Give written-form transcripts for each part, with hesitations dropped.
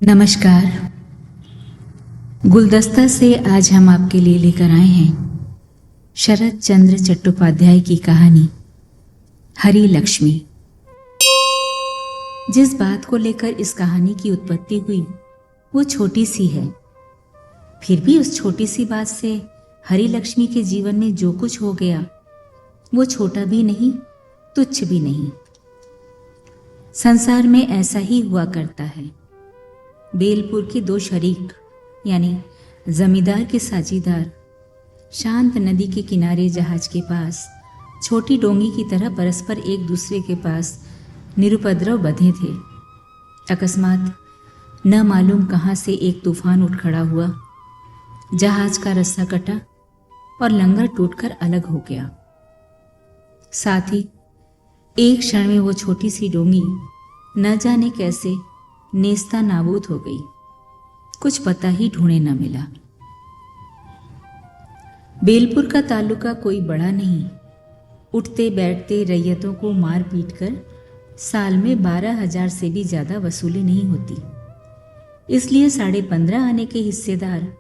नमस्कार। गुलदस्ता से आज हम आपके लिए लेकर आए हैं शरत चंद्र चट्टोपाध्याय की कहानी हरी लक्ष्मी। जिस बात को लेकर इस कहानी की उत्पत्ति हुई वो छोटी सी है, फिर भी उस छोटी सी बात से हरी लक्ष्मी के जीवन में जो कुछ हो गया वो छोटा भी नहीं, तुच्छ भी नहीं। संसार में ऐसा ही हुआ करता है। बेलपुर के दो शरीक यानी जमींदार के साझीदार शांत नदी के किनारे जहाज के पास छोटी डोंगी की तरह परस्पर एक दूसरे के पास निरुपद्रव बंधे थे। अकस्मात न मालूम कहाँ से एक तूफान उठ खड़ा हुआ, जहाज का रस्सा कटा और लंगर टूटकर अलग हो गया। साथ ही एक क्षण में वो छोटी सी डोंगी न जाने कैसे नेस्ता नाबूद हो गई। कुछ पता ही ढूंढे न मिला। बेलपुर का तालुका कोई बड़ा नहीं। उठते बैठते रैयतों को मार पीट कर साल में 12,000 से भी ज्यादा वसूली नहीं होती। इसलिए 15.5 आने के हिस्सेदार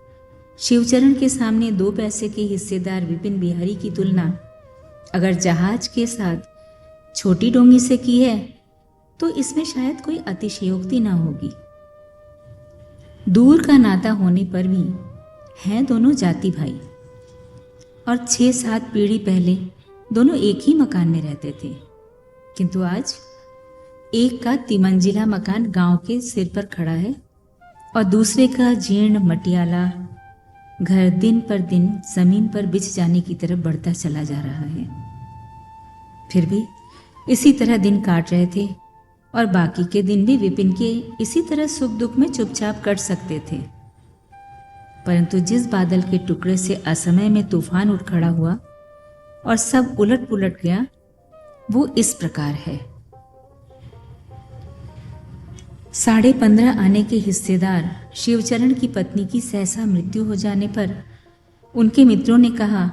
शिवचरण के सामने 2 पैसे के हिस्सेदार विपिन बिहारी की तुलना अगर जहाज के साथ छोटी डोंगी से की है तो इसमें शायद कोई अतिशयोक्ति ना होगी। दूर का नाता होने पर भी हैं दोनों जाति भाई और 6-7 पीढ़ी पहले दोनों एक ही मकान में रहते थे। किंतु आज एक का तिमंजिला मकान गांव के सिर पर खड़ा है और दूसरे का जीर्ण मटियाला घर दिन पर दिन जमीन पर बिछ जाने की तरफ बढ़ता चला जा रहा है। फिर भी इसी तरह दिन काट रहे थे और बाकी के दिन भी विपिन के इसी तरह सुख दुख में चुपचाप कट सकते थे। परंतु जिस बादल के टुकड़े से असमय में तूफान उठ खड़ा हुआ और सब उलट पुलट गया, वो इस प्रकार है। 15.5 आने के हिस्सेदार शिवचरण की पत्नी की सहसा मृत्यु हो जाने पर उनके मित्रों ने कहा,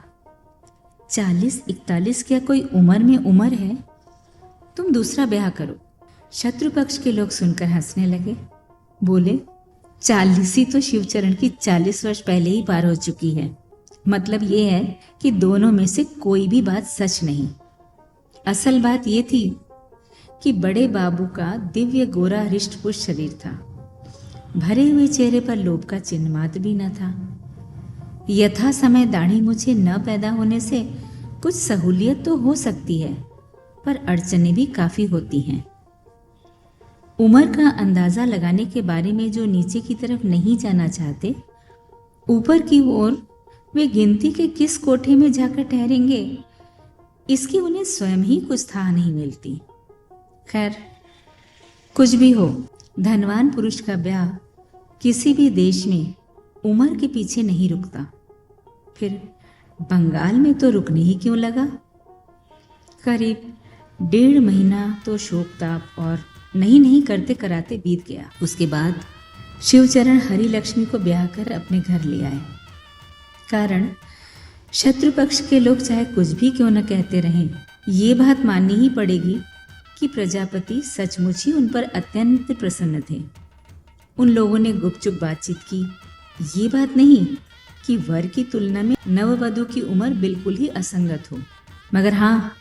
40-41 क्या कोई उम्र है? तुम दूसरा ब्याह करो। शत्रु पक्ष के लोग सुनकर हंसने लगे। बोले, 40 ही तो शिवचरण की 40 वर्ष पहले ही पार हो चुकी है। मतलब ये है कि दोनों में से कोई भी बात सच नहीं। असल बात ये थी कि बड़े बाबू का दिव्य गोरा हृष्टपुष्ट शरीर था। भरे हुए चेहरे पर लोभ का चिन्ह मात्र भी न था। यथा समय दाढ़ी मूछें न पैदा होने से कुछ सहूलियत तो हो सकती है, पर अड़चनें भी काफी होती हैं। उम्र का अंदाजा लगाने के बारे में जो नीचे की तरफ नहीं जाना चाहते, ऊपर की ओर वे गिनती के किस कोठे में जाकर ठहरेंगे, इसकी उन्हें स्वयं ही कुछ था नहीं मिलती। खैर, कुछ भी हो, धनवान पुरुष का ब्याह किसी भी देश में उम्र के पीछे नहीं रुकता। फिर बंगाल में तो रुकने ही क्यों लगा। करीब 1.5 महीना तो शोक ताप और नहीं करते कराते बीत गया। उसके बाद शिवचरण हरी लक्ष्मी को ब्याह कर अपने घर ले आए। कारण शत्रु पक्ष के लोग चाहे कुछ भी क्यों न कहते रहें, ये बात माननी ही पड़ेगी कि प्रजापति सचमुच ही उन पर अत्यंत प्रसन्न थे। उन लोगों ने गुपचुप बातचीत की। ये बात नहीं कि वर की तुलना में नववधु की उम्र बिल्कुल ही असंगत हो, मगर हाँ,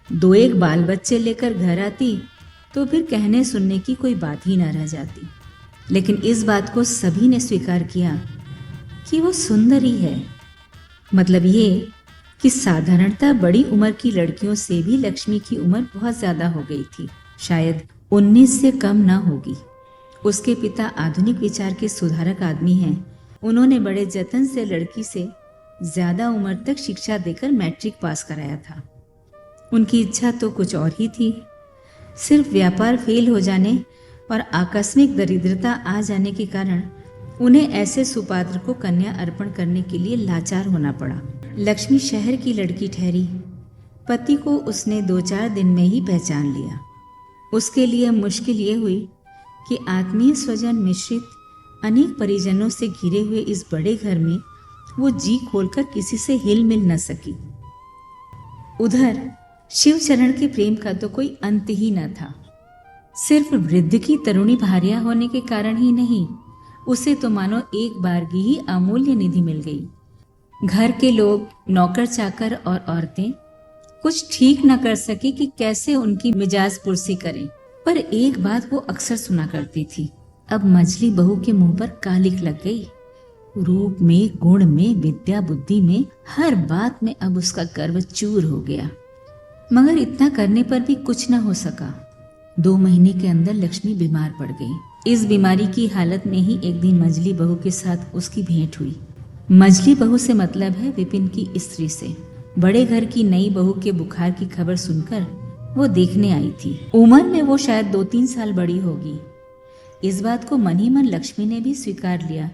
2-1 बाल बच्चे लेकर घर आती तो फिर कहने सुनने की कोई बात ही ना रह जाती। लेकिन इस बात को सभी ने स्वीकार किया कि वो सुंदर ही है। मतलब ये कि साधारणतः बड़ी उम्र की लड़कियों से भी लक्ष्मी की उम्र बहुत ज्यादा हो गई थी, शायद 19 से कम ना होगी। उसके पिता आधुनिक विचार के सुधारक आदमी हैं। उन्होंने बड़े जतन से लड़की से ज्यादा उम्र तक शिक्षा देकर मैट्रिक पास कराया था। उनकी इच्छा तो कुछ और ही थी। सिर्फ व्यापार फेल हो जाने और आकस्मिक दरिद्रता आ जाने के कारण उन्हें ऐसे सुपात्र को कन्या अर्पण करने के लिए लाचार होना पड़ा। लक्ष्मी शहर की लड़की ठहरी। पति को उसने 2-4 दिन में ही पहचान लिया। उसके लिए मुश्किल ये हुई कि आत्मीय स्वजन मिश्रित अनेक परिजनों से घिरे हुए इस बड़े घर में वो जी खोलकर किसी से हिल मिल न सकी। उधर शिवचरण के प्रेम का तो कोई अंत ही न था। सिर्फ वृद्ध की तरुणी भार्या होने के कारण ही नहीं, उसे तो मानो एक बारगी ही अमूल्य निधि मिल गई। घर के लोग, नौकर चाकर और औरतें कुछ ठीक न कर सके कि कैसे उनकी मिजाज पुरसी करें। पर एक बात वो अक्सर सुना करती थी, अब मझली बहू के मुंह पर कालिख लग गई। रूप में, गुण में, विद्या बुद्धि में, हर बात में अब उसका गर्व चूर हो गया। मगर इतना करने पर भी कुछ न हो सका। 2 महीने के अंदर लक्ष्मी बीमार पड़ गई। इस बीमारी की हालत में ही एक दिन मझली बहू के साथ उसकी भेंट हुई। मझली बहू से मतलब है विपिन की स्त्री से। बड़े घर की नई बहू के बुखार की खबर सुनकर वो देखने आई थी। उम्र में वो शायद 2-3 साल बड़ी होगी। इस बात को मन ही मन लक्ष्मी ने भी स्वीकार लिया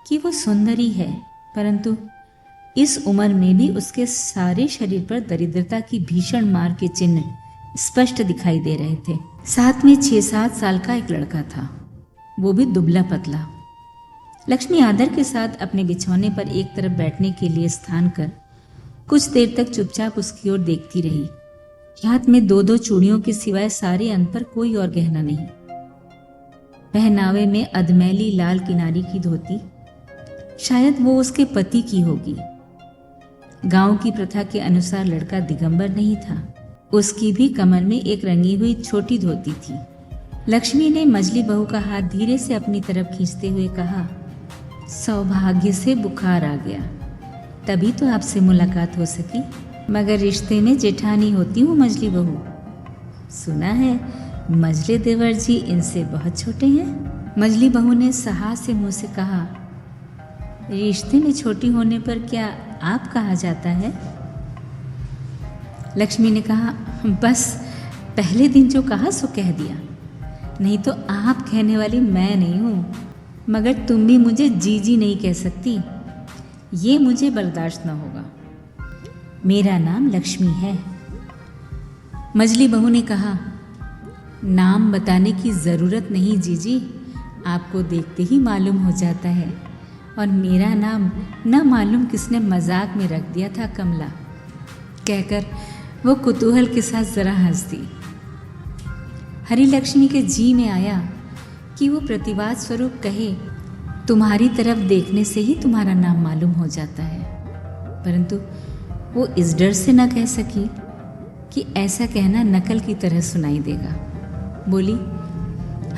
कि वो सुंदरी है, परंतु इस उम्र में भी उसके सारे शरीर पर दरिद्रता की भीषण मार के चिन्ह स्पष्ट दिखाई दे रहे थे। साथ में 6-7 साल का एक लड़का था, वो भी दुबला पतला। लक्ष्मी आदर के साथ अपने बिछौने पर एक तरफ बैठने के लिए स्थान कर कुछ देर तक चुपचाप उसकी ओर देखती रही। हाथ में 2-2 चूड़ियों के सिवाय सारे अंग पर कोई और गहना नहीं। पहनावे में अधमैली लाल किनारी की धोती, शायद वो उसके पति की होगी। गांव की प्रथा के अनुसार लड़का दिगंबर नहीं था, उसकी भी कमर में एक रंगी हुई छोटी धोती थी। लक्ष्मी ने मझली बहू का हाथ धीरे से अपनी तरफ खींचते हुए कहा, सौभाग्य से बुखार आ गया, तभी तो आपसे मुलाकात हो सकी, मगर रिश्ते में जेठानी होती हूँ मझली बहू। सुना है मझले देवर जी इनसे बहुत छोटे हैं। मझली बहू ने साहस से मुंह से कहा, रिश्ते में छोटी होने पर क्या आप कहा जाता है? लक्ष्मी ने कहा, बस पहले दिन जो कहा सो कह दिया, नहीं तो आप कहने वाली मैं नहीं हूँ, मगर तुम भी मुझे जीजी नहीं कह सकती, ये मुझे बर्दाश्त न होगा। मेरा नाम लक्ष्मी है। मझली बहू ने कहा, नाम बताने की ज़रूरत नहीं जीजी, आपको देखते ही मालूम हो जाता है, और मेरा नाम न मालूम किसने मजाक में रख दिया था, कमला, कहकर वो कुतूहल के साथ जरा हंस दी। हरिलक्ष्मी के जी में आया कि वो प्रतिवाद स्वरूप कहे, तुम्हारी तरफ देखने से ही तुम्हारा नाम मालूम हो जाता है, परंतु वो इस डर से न कह सकी कि ऐसा कहना नकल की तरह सुनाई देगा। बोली,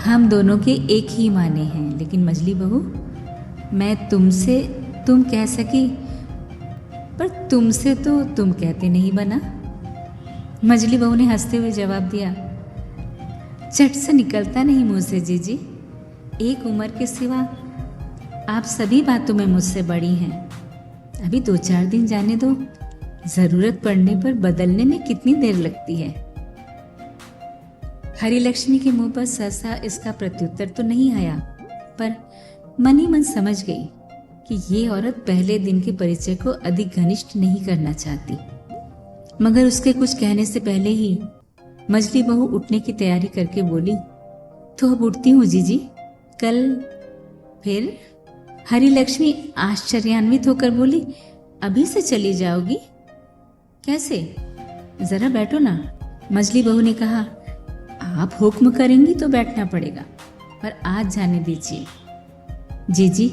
हम दोनों के एक ही माने हैं, लेकिन मझली बहू, मैं तुमसे तुम कह सकी, पर तुमसे तो तुम कहते नहीं बना। मझली बहू ने हंसते हुए जवाब दिया, चट से निकलता नहीं मुंह से जीजी, एक उम्र के सिवा आप सभी बातों में मुझसे बड़ी हैं। अभी 2-4 दिन जाने दो, जरूरत पड़ने पर बदलने में कितनी देर लगती है। हरिलक्ष्मी के मुंह पर सहसा इसका प्रत्युत्तर तो नहीं आया, पर मन ही मन समझ गई कि ये औरत पहले दिन के परिचय को अधिक घनिष्ठ नहीं करना चाहती। मगर उसके कुछ कहने से पहले ही मझली बहू उठने की तैयारी करके बोली, तो अब उठती हूँ जीजी, कल फिर। हरिलक्ष्मी आश्चर्यान्वित होकर बोली, अभी से चली जाओगी? कैसे? जरा बैठो ना। मझली बहू ने कहा, आप हुक्म करेंगी तो बैठना पड़ेगा, पर आज जाने दीजिए। जीजी,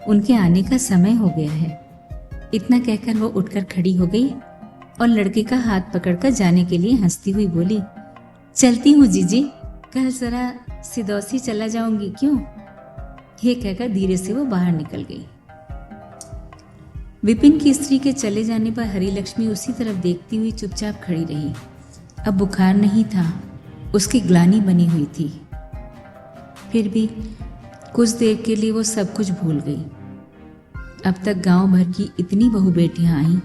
उनके आने का समय हो गया है। इतना कहकर वो उठकर खड़ी हो गई और लड़के का हाथ पकड़कर जाने के लिए हंसती हुई बोली, चलती हूँ जीजी, कल जरा सिदौसी चला जाऊंगी, क्यों? ये कहकर धीरे से वो बाहर निकल गई। विपिन की स्त्री के चले जाने पर हरिलक्ष्मी उसी तरफ देखती हुई चुपचाप खड़ी रही। अब बुखार नहीं था, उसकी ग्लानि बनी हुई थी। फिर भी कुछ देर के लिए वो सब कुछ भूल गई। अब तक गांव भर की इतनी बहू बेटियां आईं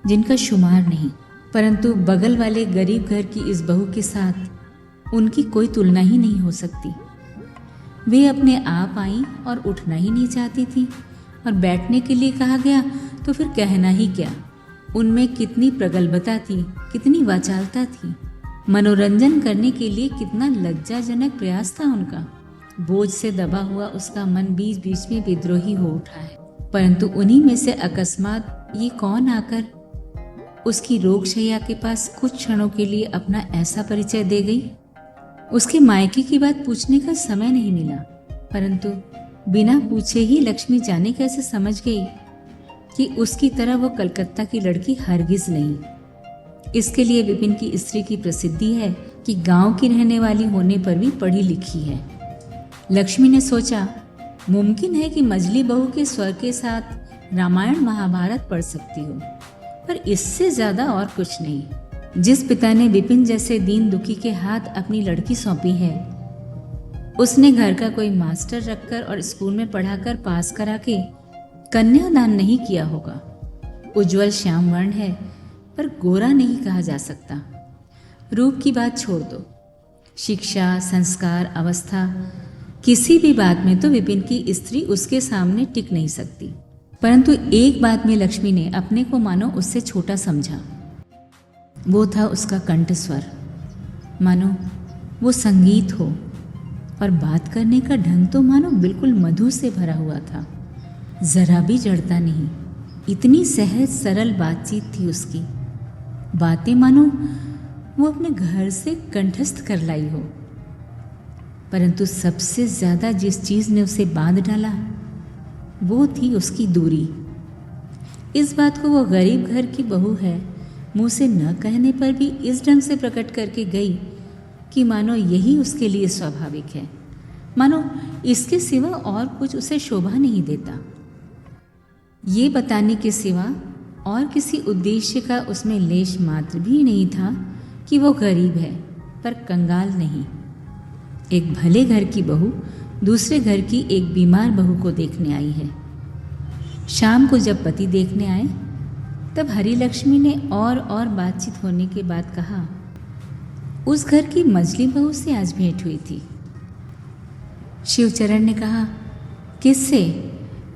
जिनका शुमार नहीं, परंतु बगल वाले गरीब घर की इस बहू के साथ उनकी कोई तुलना ही नहीं हो सकती। वे अपने आप आईं और उठना ही नहीं चाहती थी, और बैठने के लिए कहा गया तो फिर कहना ही क्या। उनमें कितनी प्रगल्भता थी, कितनी वाचालता थी। मनोरंजन करने के लिए कितना लज्जाजनक प्रयास था उनका। बोझ से दबा हुआ उसका मन बीच बीच में विद्रोही हो उठा है, परंतु उन्हीं में से अकस्मात ये कौन आकर उसकी रोगशैया के पास कुछ क्षणों के लिए अपना ऐसा परिचय दे गई। उसके मायके की बात पूछने का समय नहीं मिला, परंतु बिना पूछे ही लक्ष्मी जाने कैसे समझ गई कि उसकी तरह वो कलकत्ता की लड़की हरगिज नहीं। इसके लिए विपिन की स्त्री की प्रसिद्धि है कि गांव की रहने वाली होने पर भी पढ़ी लिखी है। लक्ष्मी ने सोचा, मुमकिन है कि मजली बहू के स्वर के साथ रामायण महाभारत पढ़ सकती हो, पर इससे ज्यादा और कुछ नहीं। जिस पिता ने विपिन जैसे दीन दुखी के हाथ अपनी लड़की सौंपी है, उसने घर का कोई मास्टर रखकर और स्कूल में पढ़ाकर पास करा के कन्यादान नहीं किया होगा। उज्जवल श्याम वर्ण है, पर गोरा नहीं कहा जा सकता। रूप की बात छोड़ दो, शिक्षा, संस्कार, अवस्था, किसी भी बात में तो विपिन की स्त्री उसके सामने टिक नहीं सकती। परंतु एक बात में लक्ष्मी ने अपने को मानो उससे छोटा समझा। वो था उसका कंठ स्वर, मानो वो संगीत हो, और बात करने का ढंग तो मानो बिल्कुल मधु से भरा हुआ था, जरा भी जड़ता नहीं। इतनी सहज सरल बातचीत थी उसकी, बातें मानो वो अपने घर से कंठस्थ कर लाई हो। परंतु सबसे ज्यादा जिस चीज ने उसे बांध डाला वो थी उसकी दूरी। इस बात को वो गरीब घर की बहू है मुंह से न कहने पर भी इस ढंग से प्रकट करके गई कि मानो यही उसके लिए स्वाभाविक है, मानो इसके सिवा और कुछ उसे शोभा नहीं देता। ये बताने के सिवा और किसी उद्देश्य का उसमें लेश मात्र भी नहीं था कि वो गरीब है पर कंगाल नहीं। एक भले घर की बहू दूसरे घर की एक बीमार बहू को देखने आई है। शाम को जब पति देखने आए तब हरिलक्ष्मी ने और बातचीत होने के बाद कहा, उस घर की मजली बहू से आज भेंट हुई थी। शिवचरण ने कहा, किससे?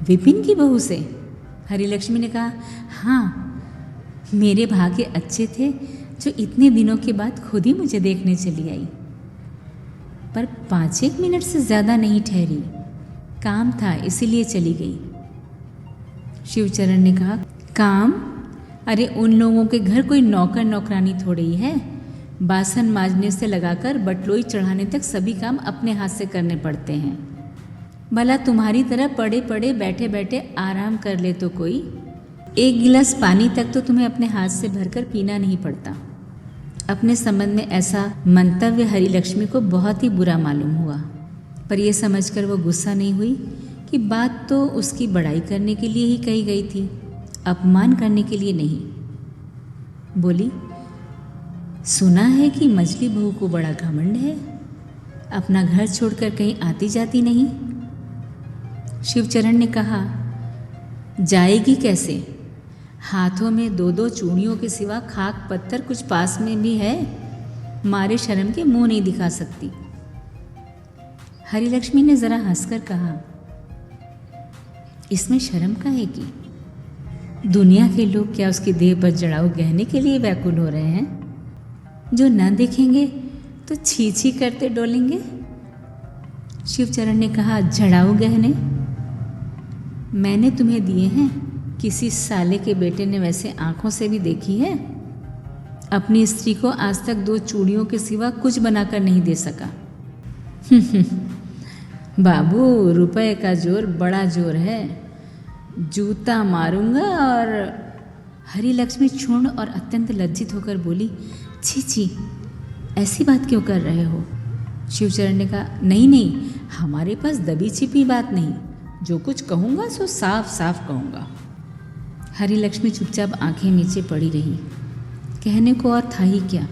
विपिन की बहू से। हरिलक्ष्मी ने कहा, हाँ, मेरे भाग्य अच्छे थे जो इतने दिनों के बाद खुद ही मुझे देखने चली आई, पर 5-1 मिनट से ज्यादा नहीं ठहरी, काम था इसीलिए चली गई। शिवचरण ने कहा, काम? अरे उन लोगों के घर कोई नौकर नौकरानी थोड़ी ही है। बासन मांजने से लगाकर बटलोई चढ़ाने तक सभी काम अपने हाथ से करने पड़ते हैं। भला तुम्हारी तरह पड़े पड़े बैठे बैठे आराम कर ले तो कोई, एक गिलास पानी तक तो तुम्हें अपने हाथ से भरकर पीना नहीं पड़ता। अपने संबंध में ऐसा मंतव्य हरिलक्ष्मी को बहुत ही बुरा मालूम हुआ, पर यह समझकर वो गुस्सा नहीं हुई कि बात तो उसकी बड़ाई करने के लिए ही कही गई थी, अपमान करने के लिए नहीं। बोली, सुना है कि मजली बहू को बड़ा घमंड है, अपना घर छोड़कर कहीं आती जाती नहीं। शिवचरण ने कहा, जाएगी कैसे? हाथों में 2-2 चूड़ियों के सिवा खाक पत्थर कुछ पास में भी है, मारे शर्म के मुंह नहीं दिखा सकती। हरिलक्ष्मी ने जरा हंसकर कहा, इसमें शर्म का है कि दुनिया के लोग क्या उसकी देह पर जड़ाऊ गहने के लिए व्याकुल हो रहे हैं, जो न देखेंगे तो छी छी करते डोलेंगे। शिवचरण ने कहा, जड़ाऊ गहने मैंने तुम्हें दिए हैं, किसी साले के बेटे ने वैसे आंखों से भी देखी है? अपनी स्त्री को आज तक 2 चूड़ियों के सिवा कुछ बनाकर नहीं दे सका। बाबू, रुपए का जोर बड़ा जोर है, जूता मारूंगा। और हरिलक्ष्मी क्षुण्ण और अत्यंत लज्जित होकर बोली, छी छी, ऐसी बात क्यों कर रहे हो? शिवचरण ने कहा, नहीं, हमारे पास दबी छिपी बात नहीं, जो कुछ कहूँगा सो साफ साफ कहूँगा। हरिलक्ष्मी चुपचाप आंखें नीचे पड़ी रही। कहने को और था ही क्या।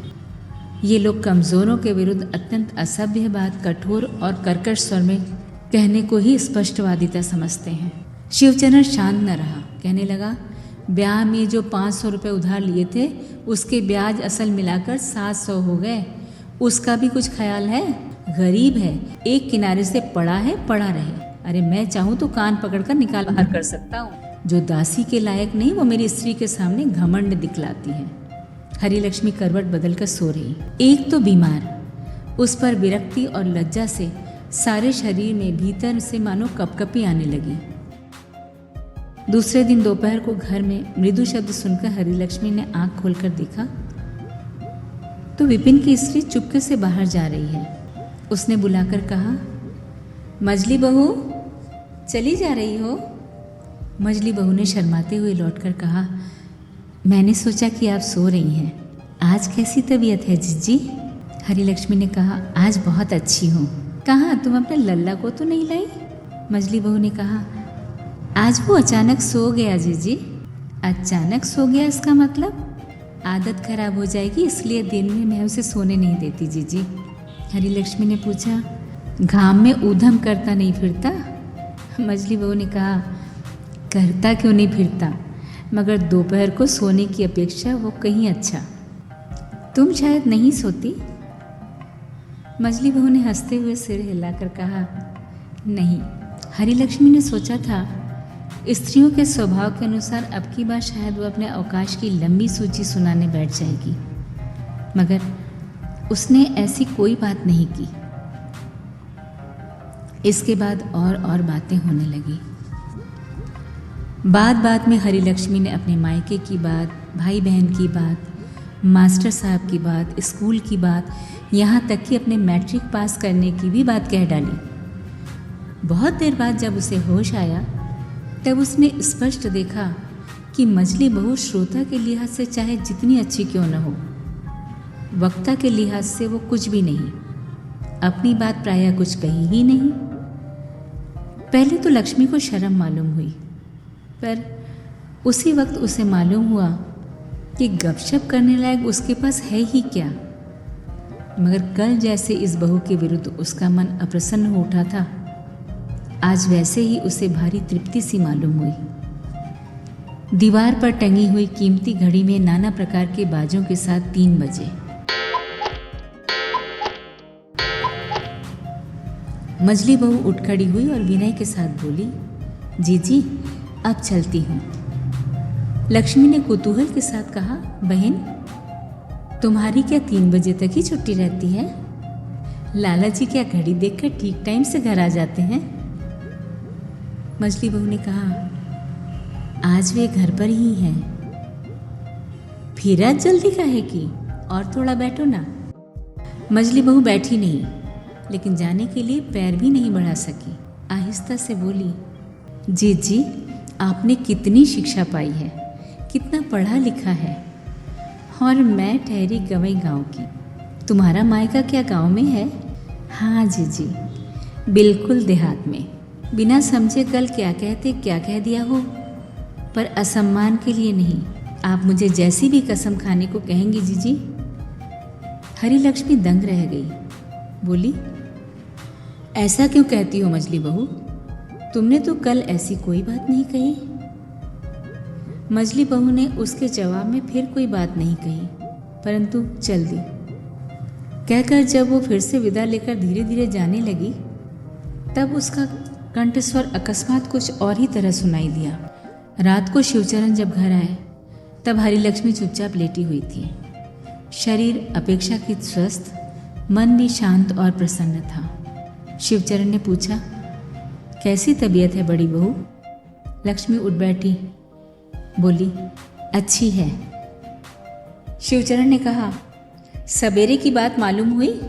ये लोग कमज़ोरों के विरुद्ध अत्यंत असभ्य बात कठोर और कर्कश स्वर में कहने को ही स्पष्टवादिता समझते हैं। शिवचरण शांत न रहा, कहने लगा, ब्याह में जो 500 रुपये उधार लिए थे उसके ब्याज असल मिलाकर 700 हो गए, उसका भी कुछ ख्याल है? गरीब है, एक किनारे से पड़ा है, पड़ा रहे। अरे मैं चाहूँ तो कान पकड़कर निकाल बाहर कर सकता हूँ। जो दासी के लायक नहीं वो मेरी स्त्री के सामने घमंड दिखलाती है। हरिलक्ष्मी करवट बदलकर सो रही, एक तो बीमार, उस पर विरक्ति और लज्जा से सारे शरीर में भीतर से मानो कपकपी आने लगी। दूसरे दिन दोपहर को घर में मृदु शब्द सुनकर हरिलक्ष्मी ने आंख खोलकर देखा तो विपिन की स्त्री चुपके से बाहर जा रही है। उसने बुलाकर कहा, मजली बहू, चली जा रही हो? मजली बहू ने शर्माते हुए लौटकर कहा, मैंने सोचा कि आप सो रही हैं। आज कैसी तबीयत है जीजी? हरिलक्ष्मी ने कहा, आज बहुत अच्छी हूँ। कहाँ, तुम अपने लल्ला को तो नहीं लाई? मजली बहू ने कहा, आज वो अचानक सो गया जीजी। अचानक सो गया इसका मतलब? आदत खराब हो जाएगी, इसलिए दिन में मैं उसे सोने नहीं देती जीजी। हरिलक्ष्मी ने पूछा, घाम में ऊधम करता नहीं फिरता? मजली बहू ने कहा, करता क्यों नहीं फिरता, मगर दोपहर को सोने की अपेक्षा वो कहीं अच्छा। तुम शायद नहीं सोती? मजली बहू ने हंसते हुए सिर हिलाकर कहा, नहीं। हरिलक्ष्मी ने सोचा था स्त्रियों के स्वभाव के अनुसार अब की बार शायद वो अपने अवकाश की लंबी सूची सुनाने बैठ जाएगी, मगर उसने ऐसी कोई बात नहीं की। इसके बाद और बातें होने लगी। बात में हरिलक्ष्मी ने अपने मायके की बात, भाई बहन की बात, मास्टर साहब की बात, स्कूल की बात, यहाँ तक कि अपने मैट्रिक पास करने की भी बात कह डाली। बहुत देर बाद जब उसे होश आया तब उसने स्पष्ट देखा कि मजली बहू श्रोता के लिहाज से चाहे जितनी अच्छी क्यों न हो, वक्ता के लिहाज से वो कुछ भी नहीं। अपनी बात प्रायः कुछ कही ही नहीं। पहले तो लक्ष्मी को शर्म मालूम हुई, पर उसी वक्त उसे मालूम हुआ कि गपशप करने लायक उसके पास है ही क्या। मगर कल जैसे इस बहू के विरुद्ध उसका मन अप्रसन्न हो उठा था, आज वैसे ही उसे भारी तृप्ति सी मालूम हुई। दीवार पर टंगी हुई कीमती घड़ी में नाना प्रकार के बाजों के साथ 3 बजे। मजली बहू उठ खड़ी हुई और विनय के साथ बोली, जीजी अब चलती हूँ। लक्ष्मी ने कुतूहल के साथ कहा, बहन तुम्हारी क्या 3 बजे तक ही छुट्टी रहती है? लाला जी क्या घड़ी देखकर ठीक टाइम से घर आ जाते हैं? मजली बहू ने कहा, आज वे घर पर ही हैं। फिर आज जल्दी काहे की? और थोड़ा बैठो ना। मजली बहू बैठी नहीं, लेकिन जाने के लिए पैर भी नहीं बढ़ा सकी। आहिस्ता से बोली, जीजी आपने कितनी शिक्षा पाई है, कितना पढ़ा लिखा है, और मैं ठहरी गवई गांव की। तुम्हारा मायका क्या गांव में है? हाँ जीजी, बिल्कुल देहात में। बिना समझे कल क्या कहते क्या कह दिया हो, पर असम्मान के लिए नहीं। आप मुझे जैसी भी कसम खाने को कहेंगी जीजी। हरिलक्ष्मी दंग रह गई, बोली, ऐसा क्यों कहती हो मजली बहू? तुमने तो कल ऐसी कोई बात नहीं कही। मजली बहू ने उसके जवाब में फिर कोई बात नहीं कही, परंतु चल दी। कहकर जब वो फिर से विदा लेकर धीरे धीरे जाने लगी, तब उसका कंठस्वर अकस्मात कुछ और ही तरह सुनाई दिया। रात को शिवचरण जब घर आए तब हरिलक्ष्मी चुपचाप लेटी हुई थी। शरीर अपेक्षाकृत स्वस्थ, मन भी शांत और प्रसन्न था। शिवचरण ने पूछा, कैसी तबीयत है बड़ी बहू? लक्ष्मी उठ बैठी, बोली, अच्छी है। शिवचरण ने कहा, सवेरे की बात मालूम हुई?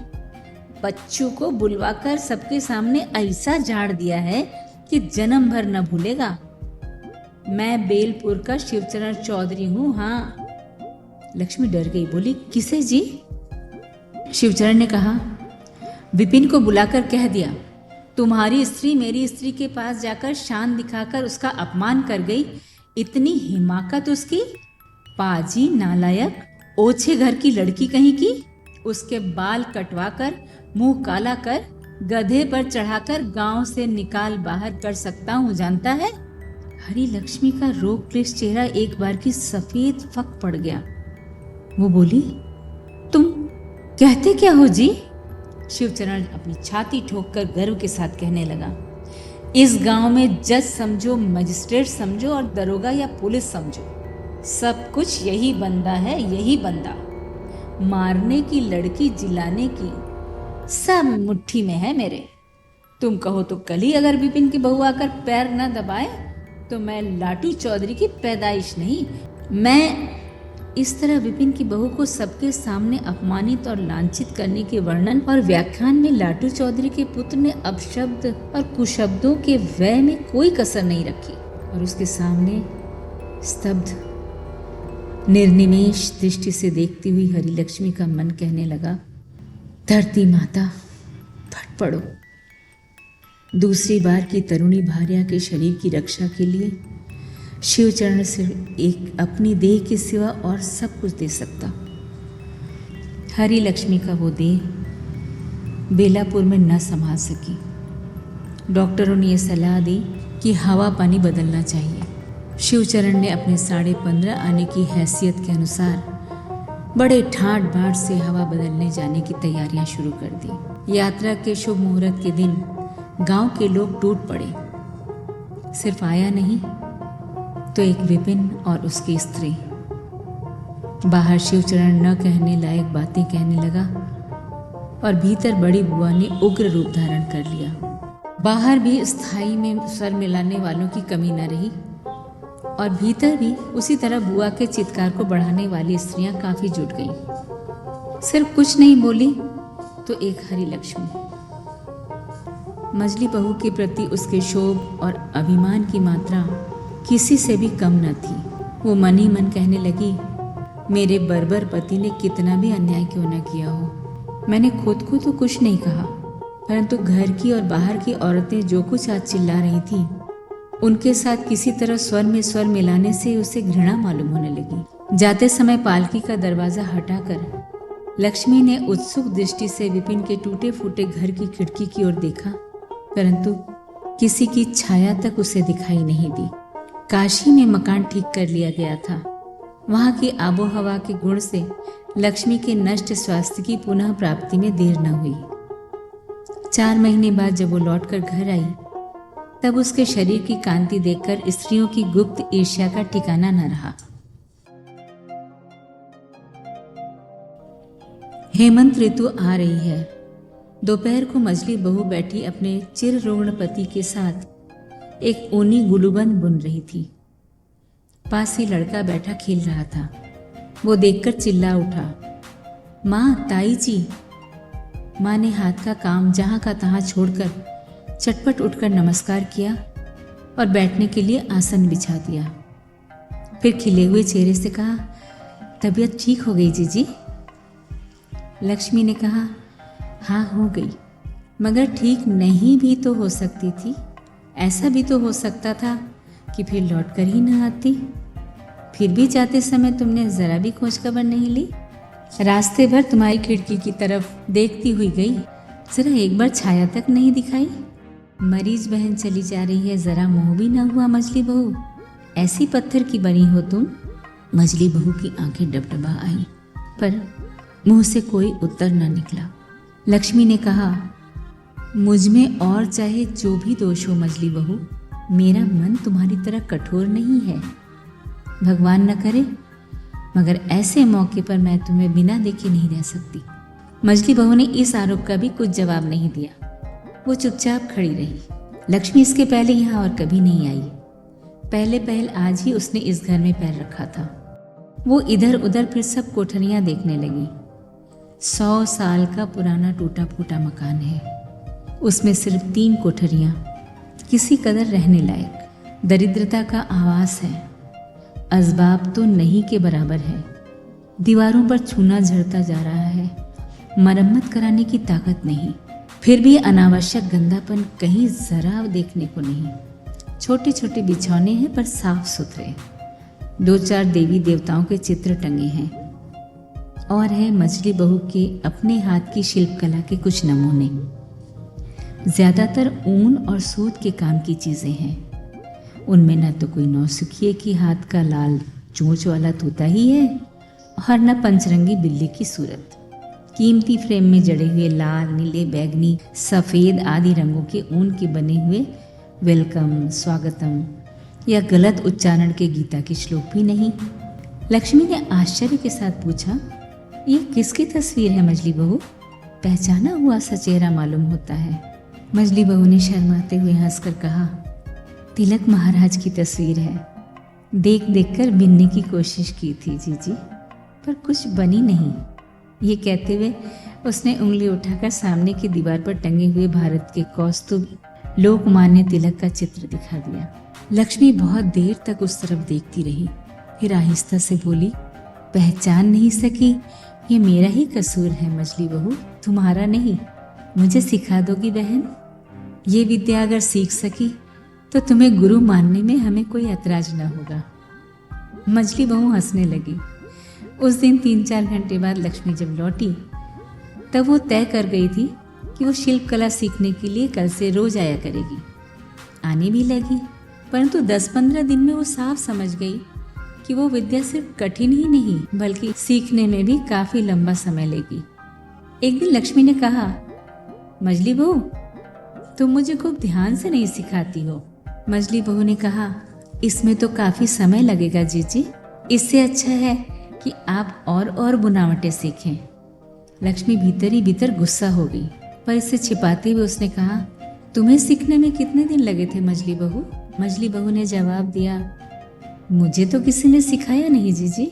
बच्चों को बुलवाकर सबके सामने ऐसा झाड़ दिया है कि जन्म भर न भूलेगा। मैं बेलपुर का शिवचरण चौधरी हूँ। हाँ। लक्ष्मी डर गई, बोली, किसे जी? शिवचरण ने कहा, विपिन को बुलाकर कह दिया, तुम्हारी स्त्री मेरी स्त्री के पास जाकर शान दिखाकर उसका अपमान कर गई। इतनी हिमाकत उसकी। पाजी नालायक, ओछे घर की लड़की कहीं की। उसके बाल कटवाकर, मुंह काला कर, गधे पर चढ़ाकर गांव से निकाल बाहर कर सकता हूँ, जानता है? हरिलक्ष्मी का रोग क्लेश चेहरा एक बार की सफेद फक पड़ गया। वो बोली, तुम कहते क्या हो जी? शिवचरण अपनी छाती ठोककर गर्व के साथ कहने लगा, इस गांव में जज समझो, मजिस्ट्रेट समझो और दरोगा या पुलिस समझो, सब कुछ यही बंदा है, यही बंदा। मारने की, लड़की जिलाने की, सब मुट्ठी में है मेरे। तुम कहो तो कल ही अगर विपिन की बहू आकर पैर न दबाए तो मैं लाटू चौधरी की पैदाइश नहीं, मैं इस तरह विपिन की बहू को सबके सामने अपमानित और लांछित करने के वर्णन और व्याख्यान में लाटू चौधरी के पुत्र ने अपशब्द और कुशब्दों के व्यय में कोई कसर नहीं रखी और उसके सामने स्तब्ध निर्निमेष दृष्टि से देखती हुई हरिलक्ष्मी का मन कहने लगा, धरती माता फट पड़ो। दूसरी बार की तरुणी भार्या के शरीर की रक्षा के लिए शिवचरण से एक अपनी देह के सिवा और सब कुछ दे सकता। हरिलक्ष्मी का वो देह बेलापुर में न संभाल सकी। डॉक्टरों ने यह सलाह दी कि हवा पानी बदलना चाहिए। शिवचरण ने अपने 15.5 आने की हैसियत के अनुसार बड़े ठाट बाट से हवा बदलने जाने की तैयारियां शुरू कर दी। यात्रा के शुभ मुहूर्त के दिन गांव के लोग टूट पड़े। सिर्फ आया नहीं तो एक विपिन और उसकी स्त्री। बाहर शिवचरण न कहने लायक बातें कहने लगा और भीतर बड़ी बुआ ने उग्र रूप धारण कर लिया। बाहर भी स्थाई में स्वर मिलाने वालों की कमी न रही और भीतर भी उसी तरह बुआ के चित्कार को बढ़ाने वाली स्त्रियां काफी जुट गईं। सिर्फ कुछ नहीं बोली तो एक हरिलक्ष्मी। मजली बहू के प्रति उसके शोभ और अभिमान की मात्रा किसी से भी कम न थी। वो मन ही मन कहने लगी, मेरे बर्बर पति ने कितना भी अन्याय क्यों न किया हो, मैंने खुद को तो कुछ नहीं कहा, परंतु घर की और बाहर की औरतें जो कुछ आज चिल्ला रही थी उनके साथ किसी तरह स्वर में स्वर मिलाने से उसे घृणा मालूम होने लगी। जाते समय पालकी का दरवाजा हटाकर लक्ष्मी ने उत्सुक दृष्टि से विपिन के टूटे फूटे घर की खिड़की की ओर देखा, परंतु किसी की छाया तक उसे दिखाई नहीं दी। काशी में मकान ठीक कर लिया गया था। वहां की आबोहवा के गुण से लक्ष्मी के नष्ट स्वास्थ्य की पुनः प्राप्ति में देर न हुई। 4 महीने बाद जब वो लौटकर घर आई तब उसके शरीर की कांति देखकर स्त्रियों की गुप्त ईर्ष्या का ठिकाना न रहा। हेमंत ऋतु आ रही है। दोपहर को मजली बहू बैठी अपने चिर रुग्ण पति के साथ एक ऊनी गुलूबंद बुन रही थी। पास ही लड़का बैठा खेल रहा था। वो देखकर चिल्ला उठा, माँ, ताई जी। माँ ने हाथ का काम जहां का तहां छोड़कर चटपट उठकर नमस्कार किया और बैठने के लिए आसन बिछा दिया। फिर खिले हुए चेहरे से कहा, तबीयत ठीक हो गई जीजी? लक्ष्मी ने कहा, हाँ हो गई, मगर ठीक नहीं भी तो हो सकती थी। ऐसा भी तो हो सकता था कि फिर लौट कर ही न आती। फिर भी जाते समय तुमने जरा भी खोज खबर नहीं ली। रास्ते भर तुम्हारी खिड़की की तरफ देखती हुई गई, जरा एक बार छाया तक नहीं दिखाई। मरीज बहन चली जा रही है, जरा मोह भी न हुआ मजली बहू? ऐसी पत्थर की बनी हो तुम। मजली बहू की आंखें डबडबा आई, पर मुंह से कोई उत्तर न निकला। लक्ष्मी ने कहा, मुझ में और चाहे जो भी दोष हो मजली बहू, मेरा मन तुम्हारी तरह कठोर नहीं है। भगवान न करे, मगर ऐसे मौके पर मैं तुम्हें बिना देखे नहीं रह सकती। मजली बहू ने इस आरोप का भी कुछ जवाब नहीं दिया। वो चुपचाप खड़ी रही। लक्ष्मी इसके पहले यहाँ और कभी नहीं आई। पहले पहल आज ही उसने इस घर में पैर रखा था। वो इधर उधर फिर सब कोठरियां देखने लगी। 100 साल का पुराना टूटा फूटा मकान है। उसमें सिर्फ 3 कोठरियां किसी कदर रहने लायक। दरिद्रता का आवास है। असबाब तो नहीं के बराबर है। दीवारों पर चूना झड़ता जा रहा है। मरम्मत कराने की ताकत नहीं। फिर भी अनावश्यक गंदापन कहीं जरा देखने को नहीं। छोटे छोटे बिछौने हैं पर साफ सुथरे। 2-4 देवी देवताओं के चित्र टंगे हैं और है मजली बहू के अपने हाथ की शिल्पकला के कुछ नमूने। ज्यादातर ऊन और सूत के काम की चीजें हैं। उनमें न तो कोई नौसिखिए की हाथ का लाल चोंच वाला तोता ही है और न पंचरंगी बिल्ली की सूरत। कीमती फ्रेम में जड़े हुए लाल, नीले, बैगनी, सफ़ेद आदि रंगों के ऊन के बने हुए वेलकम, स्वागतम या गलत उच्चारण के गीता के श्लोक भी नहीं। लक्ष्मी ने आश्चर्य के साथ पूछा, ये किसकी तस्वीर है मजली बहू? पहचाना हुआ सा चेहरा मालूम होता है। मजली बहू ने शर्माते हुए हंसकर कहा, तिलक महाराज की तस्वीर है। देख देख कर बिनने की कोशिश की थी जीजी। पर कुछ बनी नहीं। ये कहते हुए उसने उंगली उठाकर सामने की दीवार पर टंगे हुए भारत के कौस्तुभ लोकमान्य तिलक का चित्र दिखा दिया। लक्ष्मी बहुत देर तक उस तरफ देखती रही, फिर आहिस्ता से बोली, पहचान नहीं सकी? ये मेरा ही कसूर है मजली बहू, तुम्हारा नहीं। मुझे सिखा दोगी बहन? ये विद्या अगर सीख सकी तो तुम्हें गुरु मानने में हमें कोई ऐतराज न होगा। मजली बहू हंसने लगी। उस दिन 3-4 घंटे बाद लक्ष्मी जब लौटी तब वो तय कर गई थी कि वो शिल्प कला सीखने के लिए कल से रोज आया करेगी। आने भी लगी, परंतु 10-15 दिन में वो साफ समझ गई कि वो विद्या सिर्फ कठिन ही नहीं बल्कि सीखने में भी काफी लंबा समय लेगी। एक दिन लक्ष्मी ने कहा, मजली बहू तुम मुझे खूब ध्यान से नहीं सिखाती हो। मजली बहू ने कहा, इसमें तो काफी समय लगेगा जीजी, इससे अच्छा है कि आप और बुनावटें सीखें। लक्ष्मी भीतर ही भीतर गुस्सा हो गई, पर इसे छिपाते हुए उसने कहा, तुम्हें सीखने में कितने दिन लगे थे मजली बहू? मजली बहू ने जवाब दिया, मुझे तो किसी ने सिखाया नहीं जीजी,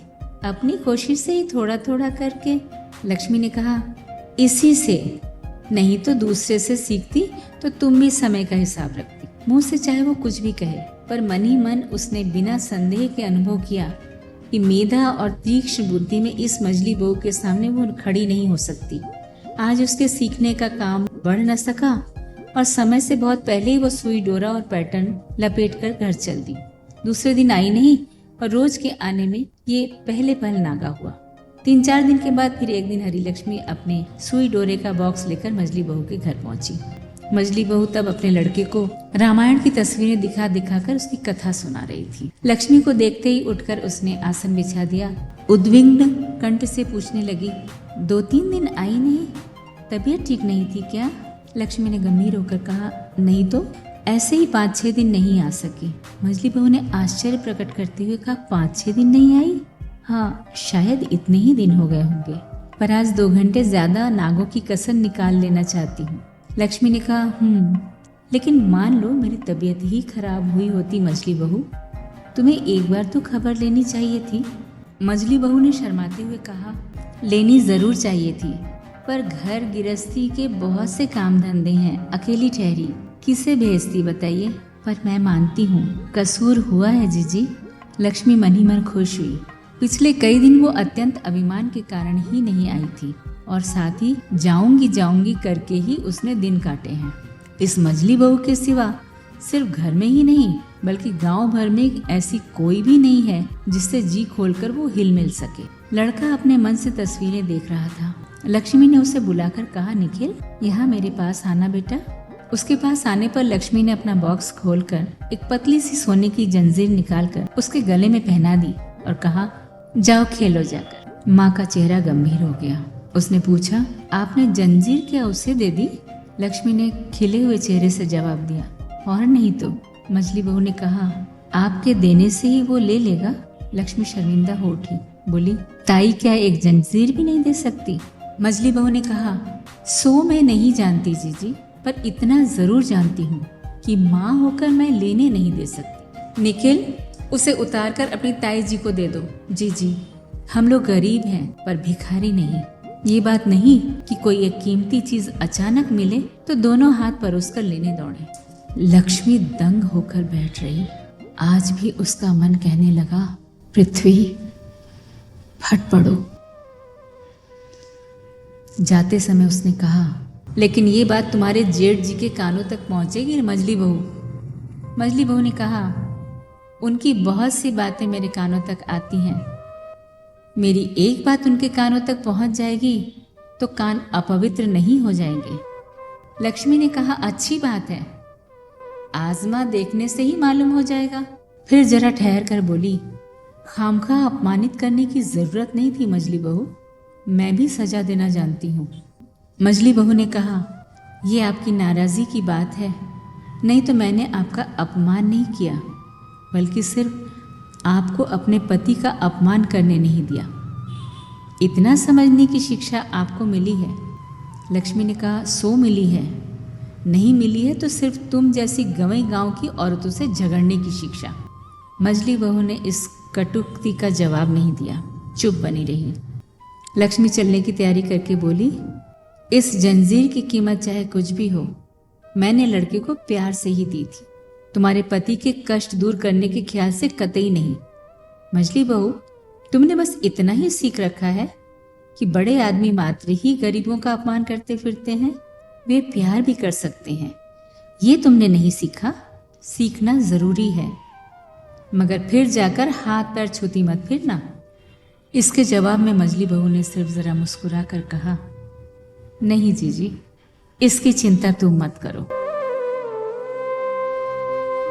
अपनी कोशिश से ही थोड़ा थोड़ा करके। लक्ष्मी ने कहा, इसी से, नहीं तो दूसरे से सीखती तो तुम भी समय का हिसाब रखती। मुंह से चाहे वो कुछ भी कहे, पर मन ही मन उसने बिना संदेह के अनुभव किया कि मेधा और तीक्ष्ण बुद्धि में इस मजली बहू के सामने वो खड़ी नहीं हो सकती। आज उसके सीखने का काम बढ़ न सका और समय से बहुत पहले ही वो सुई डोरा और पैटर्न लपेटकर घर चल दी। दूसरे दिन आई नहीं और रोज के आने में ये पहले पहल नागा हुआ। 3-4 दिन के बाद फिर एक दिन हरी लक्ष्मी अपने सुई डोरे का बॉक्स लेकर मजली बहू के घर पहुंची। मजली बहू तब अपने लड़के को रामायण की तस्वीरें दिखा दिखाकर उसकी कथा सुना रही थी। लक्ष्मी को देखते ही उठकर उसने आसन बिछा दिया। उद्विग्न कंठ से पूछने लगी, 2-3 दिन आई नहीं, तबीयत ठीक नहीं थी क्या? लक्ष्मी ने गंभीर होकर कहा, नहीं तो ऐसे ही 5-6 दिन नहीं आ सकी। मजली बहू ने आश्चर्य प्रकट करते हुए कहा, 5-6 दिन नहीं आई? हाँ, शायद इतने ही दिन हो गए होंगे, पर आज 2 घंटे ज्यादा नागों की कसर निकाल लेना चाहती हूँ। लक्ष्मी ने कहा, लेकिन मान लो मेरी तबीयत ही खराब हुई होती मजली बहू, तुम्हें एक बार तो खबर लेनी चाहिए थी। मजली बहू ने शर्माते हुए कहा, लेनी जरूर चाहिए थी, पर घर गृहस्थी के बहुत से काम धंधे हैं, अकेली ठहरी किसे भेजती बताइए? पर मैं मानती हूँ कसूर हुआ है जीजी। लक्ष्मी मन ही मन खुश हुई। पिछले कई दिन वो अत्यंत अभिमान के कारण ही नहीं आई थी और साथ ही जाऊंगी करके ही उसने दिन काटे हैं। इस मजली बहू के सिवा सिर्फ घर में ही नहीं बल्कि गांव भर में ऐसी कोई भी नहीं है जिससे जी खोलकर वो हिल मिल सके। लड़का अपने मन से तस्वीरें देख रहा था। लक्ष्मी ने उसे बुलाकर कहा, निखिल यहाँ मेरे पास आना बेटा। उसके पास आने पर लक्ष्मी ने अपना बॉक्स खोलकर एक पतली सी सोने की जंजीर निकालकर उसके गले में पहना दी और कहा, जाओ खेलो जाकर। माँ का चेहरा गंभीर हो गया। उसने पूछा, आपने जंजीर क्या उसे दे दी? लक्ष्मी ने खिले हुए चेहरे से जवाब दिया, और नहीं तो। मजली बहू ने कहा, आपके देने से ही वो ले लेगा? लक्ष्मी शर्मिंदा हो उठी, बोली, ताई क्या एक जंजीर भी नहीं दे सकती? मजली बहू ने कहा, सो मैं नहीं जानती जीजी, पर इतना जरूर जानती हूँ कि माँ होकर मैं लेने नहीं दे सकती। निखिल, उसे उतारकर अपनी ताई जी को दे दो। जी, हम लोग गरीब हैं पर भिखारी नहीं। ये बात नहीं कि कोई एक कीमती चीज अचानक मिले तो दोनों हाथ परोस कर लेने दौड़े। लक्ष्मी दंग होकर बैठ रही। आज भी उसका मन कहने लगा, पृथ्वी फट पड़ो। जाते समय उसने कहा, लेकिन ये बात तुम्हारे जेठ जी के कानों तक पहुंचेगी मजली बहू। मजली बहू ने कहा, उनकी बहुत सी बातें मेरे कानों तक आती हैं। मेरी एक बात उनके कानों तक पहुंच जाएगी तो कान अपवित्र नहीं हो जाएंगे। लक्ष्मी ने कहा, अच्छी बात है, आजमा देखने से ही मालूम हो जाएगा। फिर जरा ठहर कर बोली, खामखा अपमानित करने की जरूरत नहीं थी मजली बहू, मैं भी सजा देना जानती हूँ। मजली बहू ने कहा, ये आपकी नाराजगी की बात है, नहीं तो मैंने आपका अपमान नहीं किया, बल्कि सिर्फ आपको अपने पति का अपमान करने नहीं दिया। इतना समझने की शिक्षा आपको मिली है। लक्ष्मी ने कहा, सो मिली है, नहीं मिली है तो सिर्फ तुम जैसी गंवई गांव की औरतों से झगड़ने की शिक्षा। मजली बहू ने इस कटुक्ति का जवाब नहीं दिया। चुप बनी रही। लक्ष्मी चलने की तैयारी करके बोली, इस जंजीर की कीमत चाहे कुछ भी हो, मैंने लड़के को प्यार से ही दी थी, तुम्हारे पति के कष्ट दूर करने के ख्याल से कतई नहीं। मझली बहू, तुमने बस इतना ही सीख रखा है कि बड़े आदमी मात्र ही गरीबों का अपमान करते फिरते हैं, वे प्यार भी कर सकते हैं। ये तुमने नहीं सीखा। सीखना जरूरी है, मगर फिर जाकर हाथ पैर छूती मत फिरना। इसके जवाब में मझली बहू ने सिर्फ जरा मुस्कुरा कर कहा, नहीं जीजी, इसकी चिंता तुम मत करो।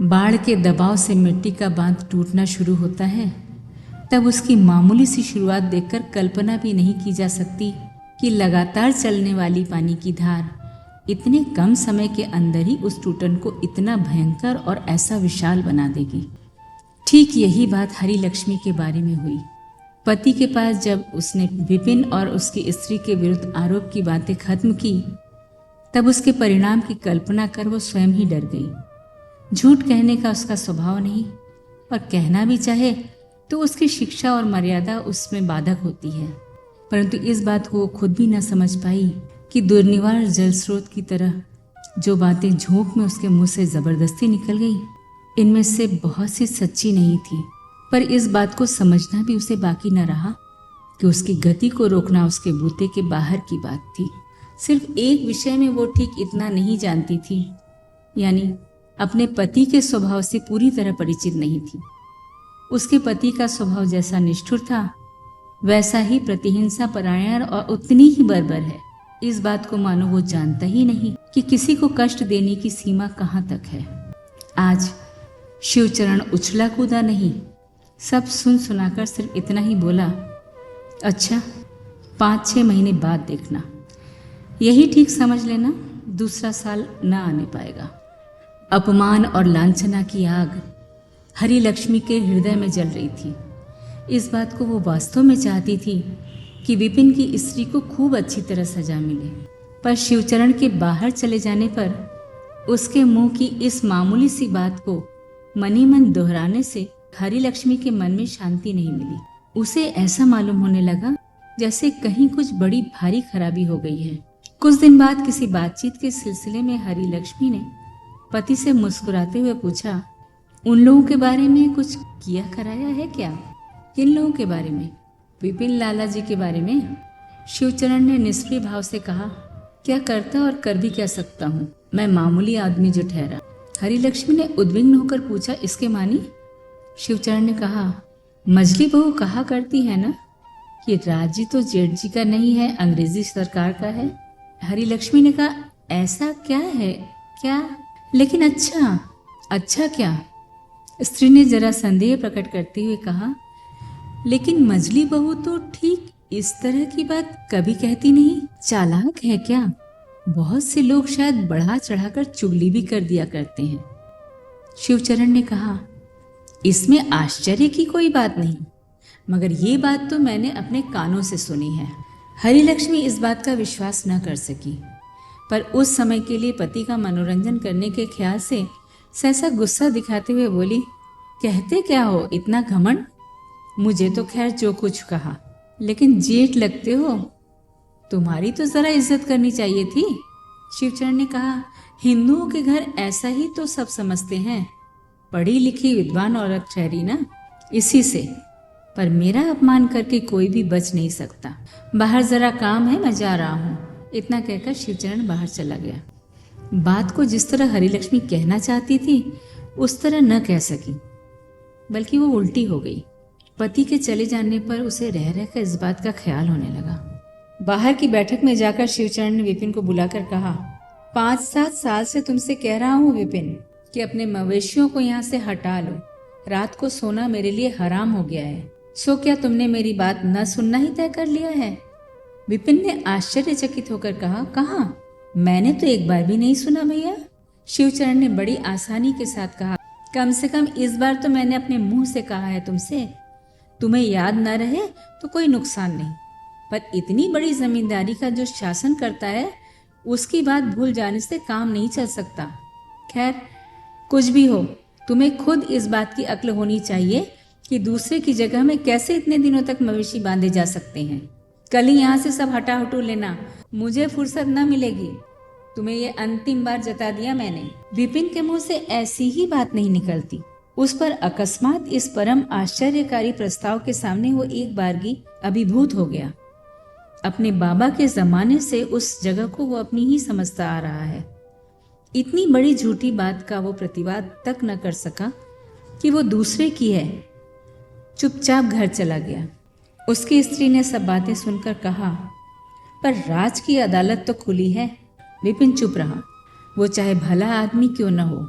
बाढ़ के दबाव से मिट्टी का बांध टूटना शुरू होता है, तब उसकी मामूली सी शुरुआत देखकर कल्पना भी नहीं की जा सकती कि लगातार चलने वाली पानी की धार इतने कम समय के अंदर ही उस टूटन को इतना भयंकर और ऐसा विशाल बना देगी। ठीक यही बात हरी लक्ष्मी के बारे में हुई। पति के पास जब उसने विपिन और उसकी स्त्री के विरुद्ध आरोप की बातें खत्म की, तब उसके परिणाम की कल्पना कर वो स्वयं ही डर गई। झूठ कहने का उसका स्वभाव नहीं, और कहना भी चाहे तो उसकी शिक्षा और मर्यादा उसमें बाधक होती है। परंतु इस बात को वो खुद भी न समझ पाई कि दुर्निवार जल स्रोत की तरह जो बातें झोंक में उसके मुंह से जबरदस्ती निकल गई, इनमें से बहुत सी सच्ची नहीं थी। पर इस बात को समझना भी उसे बाकी न रहा कि उसकी गति को रोकना उसके बूते के बाहर की बात थी। सिर्फ एक विषय में वो ठीक इतना नहीं जानती थी, यानी अपने पति के स्वभाव से पूरी तरह परिचित नहीं थी। उसके पति का स्वभाव जैसा निष्ठुर था, वैसा ही प्रतिहिंसा परायण और उतनी ही बर्बर है। इस बात को मानो वो जानता ही नहीं कि किसी को कष्ट देने की सीमा कहाँ तक है। आज शिवचरण उछला कूदा नहीं, सब सुन सुनाकर सिर्फ इतना ही बोला, अच्छा 5-6 महीने बाद देखना, यही ठीक समझ लेना, दूसरा साल न आने पाएगा। अपमान और लांछना की आग हरी लक्ष्मी के हृदय में जल रही थी। इस बात को वो वास्तव में चाहती थी कि विपिन की स्त्री को खूब अच्छी तरह सजा मिले, पर शिवचरण के बाहर चले जाने पर उसके मुंह की इस मामूली सी बात को मनी मन दोहराने से हरी लक्ष्मी के मन में शांति नहीं मिली। उसे ऐसा मालूम होने लगा जैसे कहीं कुछ बड़ी भारी खराबी हो गई है। कुछ दिन बाद किसी बातचीत के सिलसिले में हरी लक्ष्मी ने पति से मुस्कुराते हुए पूछा, उन लोगों के बारे में कुछ किया कराया है क्या? किन लोगों के बारे में? विपिन लाला जी के बारे में। शिवचरण ने निष्क्रिय भाव से कहा, क्या करता और कर भी क्या सकता हूँ, मैं मामूली आदमी जो ठहरा। हरी लक्ष्मी ने उद्विग्न होकर पूछा, इसके मानी? शिवचरण ने कहा, मझली बहू कहा करती है ना कि राज्य तो जेठ जी का नहीं है, अंग्रेजी सरकार का है। हरी लक्ष्मी ने कहा, ऐसा क्या है? क्या? लेकिन अच्छा क्या? स्त्री ने जरा संदेह प्रकट करते हुए कहा, लेकिन मझली बहू तो ठीक इस तरह की बात कभी कहती नहीं। चालाक है क्या? बहुत से लोग शायद बढ़ा चढ़ाकर चुगली भी कर दिया करते हैं। शिवचरण ने कहा, इसमें आश्चर्य की कोई बात नहीं, मगर ये बात तो मैंने अपने कानों से सुनी है। हरी लक्ष्मी इस बात का विश्वास न कर सकी, पर उस समय के लिए पति का मनोरंजन करने के ख्याल से सहसा गुस्सा दिखाते हुए बोली, कहते क्या हो इतना घमंड? मुझे तो खैर जो कुछ कहा, लेकिन जेठ लगते हो, तुम्हारी तो जरा इज्जत करनी चाहिए थी। शिवचरण ने कहा, हिंदुओं के घर ऐसा ही तो सब समझते हैं, पढ़ी लिखी विद्वान औरत ठहरी ना, इसी से। पर मेरा अपमान करके कोई भी बच नहीं सकता। बाहर जरा काम है, मैं जा रहा हूँ। इतना कहकर शिवचरण बाहर चला गया। बात को जिस तरह हरी लक्ष्मी कहना चाहती थी उस तरह न कह सकी, बल्कि वो उल्टी हो गई। पति के चले जाने पर उसे रह रहकर इस बात का ख्याल होने लगा। बाहर की बैठक में जाकर शिवचरण ने विपिन को बुलाकर कहा, 5-7 साल से तुमसे कह रहा हूँ विपिन कि अपने मवेशियों को यहाँ से हटा लो। रात को सोना मेरे लिए हराम हो गया है। सो क्या तुमने मेरी बात न सुनना ही तय कर लिया है? विपिन ने आश्चर्यचकित होकर कहा, कहाँ? मैंने तो एक बार भी नहीं सुना भैया। शिवचरण ने बड़ी आसानी के साथ कहा, कम से कम इस बार तो मैंने अपने मुंह से कहा है तुमसे। तुम्हें याद न रहे तो कोई नुकसान नहीं, पर इतनी बड़ी जमींदारी का जो शासन करता है उसकी बात भूल जाने से काम नहीं चल सकता। खैर कुछ भी हो, तुम्हें खुद इस बात की अक्ल होनी चाहिए कि दूसरे की जगह में कैसे इतने दिनों तक मवेशी बांधे जा सकते हैं। कल ही यहाँ से सब हटा हटू लेना, मुझे फुर्सत न मिलेगी। तुम्हें ये अंतिम बार जता दिया मैंने। विपिन के मुंह से ऐसी ही बात नहीं निकलती। उस पर अकस्मात इस परम आश्चर्यकारी प्रस्ताव के सामने वो एक बारगी अभिभूत हो गया। अपने बाबा के जमाने से उस जगह को वो अपनी ही समझता आ रहा है। इतनी बड़ी झूठी बात का वो प्रतिवाद तक न कर सका कि वो दूसरे की है। चुपचाप घर चला गया। उसकी स्त्री ने सब बातें सुनकर कहा, पर राज की अदालत तो खुली है। विपिन चुप रहा। वो चाहे भला आदमी क्यों न हो,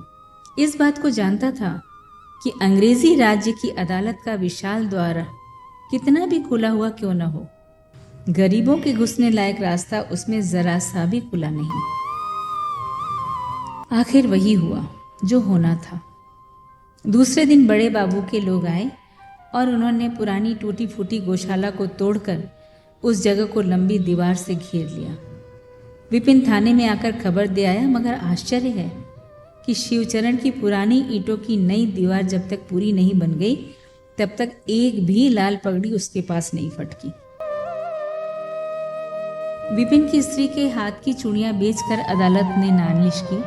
इस बात को जानता था कि अंग्रेजी राज्य की अदालत का विशाल द्वार कितना भी खुला हुआ क्यों न हो, गरीबों के घुसने लायक रास्ता उसमें जरा सा भी खुला नहीं। आखिर वही हुआ जो होना था। दूसरे दिन बड़े बाबू के लोग आए और उन्होंने पुरानी टूटी फूटी गौशाला को तोड़कर उस जगह को लंबी दीवार से घेर लिया। विपिन थाने में आकर खबर दे आया, मगर आश्चर्य है कि शिवचरण की पुरानी ईंटों की नई दीवार जब तक पूरी नहीं बन गई तब तक एक भी लाल पगड़ी उसके पास नहीं फटकी। विपिन की स्त्री के हाथ की चूड़ियां बेचकर अदालत ने नालिश की,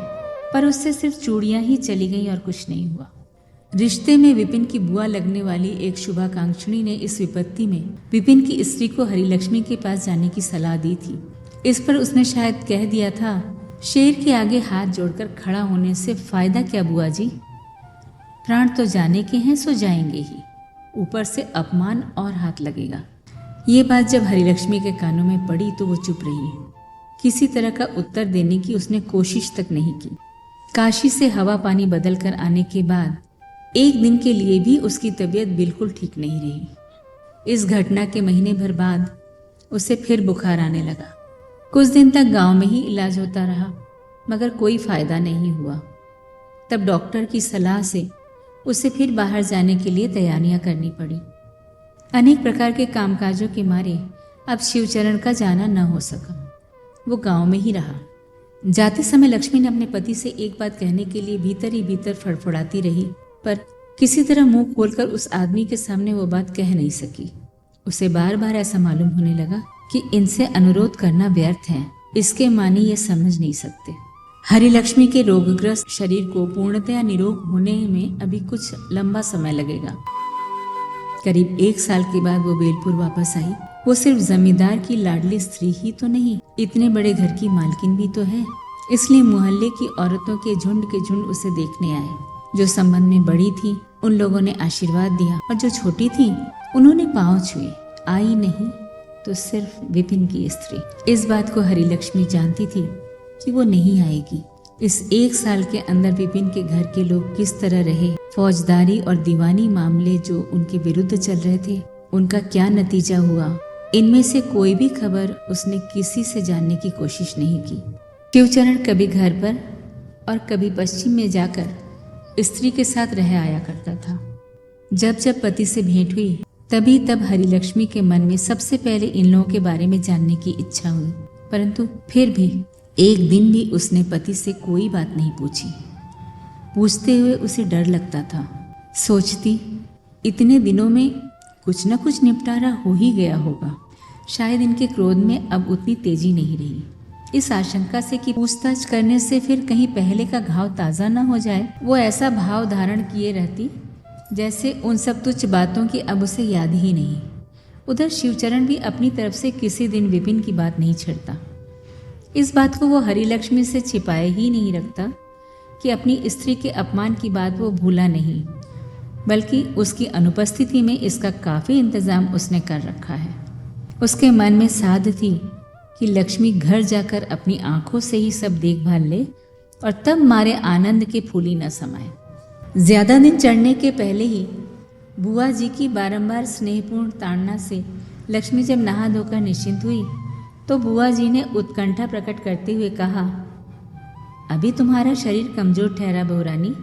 पर उससे सिर्फ चूड़ियां ही चली गईं और कुछ नहीं हुआ। रिश्ते में विपिन की बुआ लगने वाली एक शुभाकांक्षिणी ने इस विपत्ति में विपिन की स्त्री को हरिलक्ष्मी के पास जाने की सलाह दी थी। इस पर उसने शायद कह दिया था, शेर के आगे हाथ जोड़कर खड़ा होने से फायदा क्या बुआ जी, प्राण तो जाने के हैं सो जाएंगे ही, ऊपर से अपमान और हाथ लगेगा। ये बात जब हरिलक्ष्मी के कानों में पड़ी तो वो चुप रही। किसी तरह का उत्तर देने की उसने कोशिश तक नहीं की। काशी से हवा पानी बदल कर आने के बाद एक दिन के लिए भी उसकी तबीयत बिल्कुल ठीक नहीं रही। इस घटना के महीने भर बाद उसे फिर बुखार आने लगा। कुछ दिन तक गांव में ही इलाज होता रहा, मगर कोई फायदा नहीं हुआ। तब डॉक्टर की सलाह से उसे फिर बाहर जाने के लिए तैयारियां करनी पड़ी। अनेक प्रकार के कामकाजों के मारे अब शिवचरण का जाना न हो सका। वो गांव में ही रहा। जाते समय लक्ष्मी ने अपने पति से एक बात कहने के लिए भीतर ही भीतर फड़फड़ाती रही, पर किसी तरह मुंह खोलकर उस आदमी के सामने वो बात कह नहीं सकी। उसे बार बार ऐसा मालूम होने लगा कि इनसे अनुरोध करना व्यर्थ है, इसके माने ये समझ नहीं सकते। हरिलक्ष्मी के रोगग्रस्त शरीर को पूर्णतया निरोग होने में अभी कुछ लंबा समय लगेगा। करीब 1 साल के बाद वो बेलपुर वापस आई। वो सिर्फ जमींदार की लाडली स्त्री ही तो नहीं, इतने बड़े घर की मालकिन भी तो है। इसलिए मोहल्ले की औरतों के झुंड उसे देखने आए। जो संबंध में बड़ी थी उन लोगों ने आशीर्वाद दिया, और जो छोटी थी उन्होंने पांव छुए। आई नहीं तो सिर्फ विपिन की स्त्री। इस बात को हरिलक्ष्मी जानती थी कि वो नहीं आएगी। इस 1 साल के अंदर विपिन के घर के लोग किस तरह रहे, फौजदारी और दीवानी मामले जो उनके विरुद्ध चल रहे थे, उनका क्या नतीजा हुआ, इनमें से कोई भी खबर उसने किसी से जानने की कोशिश नहीं की। शिवचरण कभी घर पर और कभी पश्चिम में जाकर स्त्री के साथ रह आया करता था। जब जब पति से भेंट हुई तभी तब हरिलक्ष्मी के मन में सबसे पहले इन लोगों के बारे में जानने की इच्छा हुई, परंतु फिर भी एक दिन भी उसने पति से कोई बात नहीं पूछी। पूछते हुए उसे डर लगता था। सोचती, इतने दिनों में कुछ न कुछ निपटारा हो ही गया होगा। शायद इनके क्रोध में अब उतनी तेजी नहीं रही। इस आशंका से कि पूछताछ करने से फिर कहीं पहले का घाव ताज़ा न हो जाए, वो ऐसा भाव धारण किए रहती जैसे उन सब तुच्छ बातों की अब उसे याद ही नहीं। उधर शिवचरण भी अपनी तरफ से किसी दिन विपिन की बात नहीं छेड़ता। इस बात को वो हरिलक्ष्मी से छिपाए ही नहीं रखता कि अपनी स्त्री के अपमान की बात वो भूला नहीं, बल्कि उसकी अनुपस्थिति में इसका काफ़ी इंतजाम उसने कर रखा है। उसके मन में साध थी कि लक्ष्मी घर जाकर अपनी आंखों से ही सब देखभाल ले और तब मारे आनंद के फूली न समाए। ज्यादा दिन चढ़ने के पहले ही बुआ जी की बारंबार स्नेहपूर्ण ताड़ना से लक्ष्मी जब नहा धोकर निश्चिंत हुई तो बुआ जी ने उत्कंठा प्रकट करते हुए कहा, अभी तुम्हारा शरीर कमजोर ठहरा बहुरानी,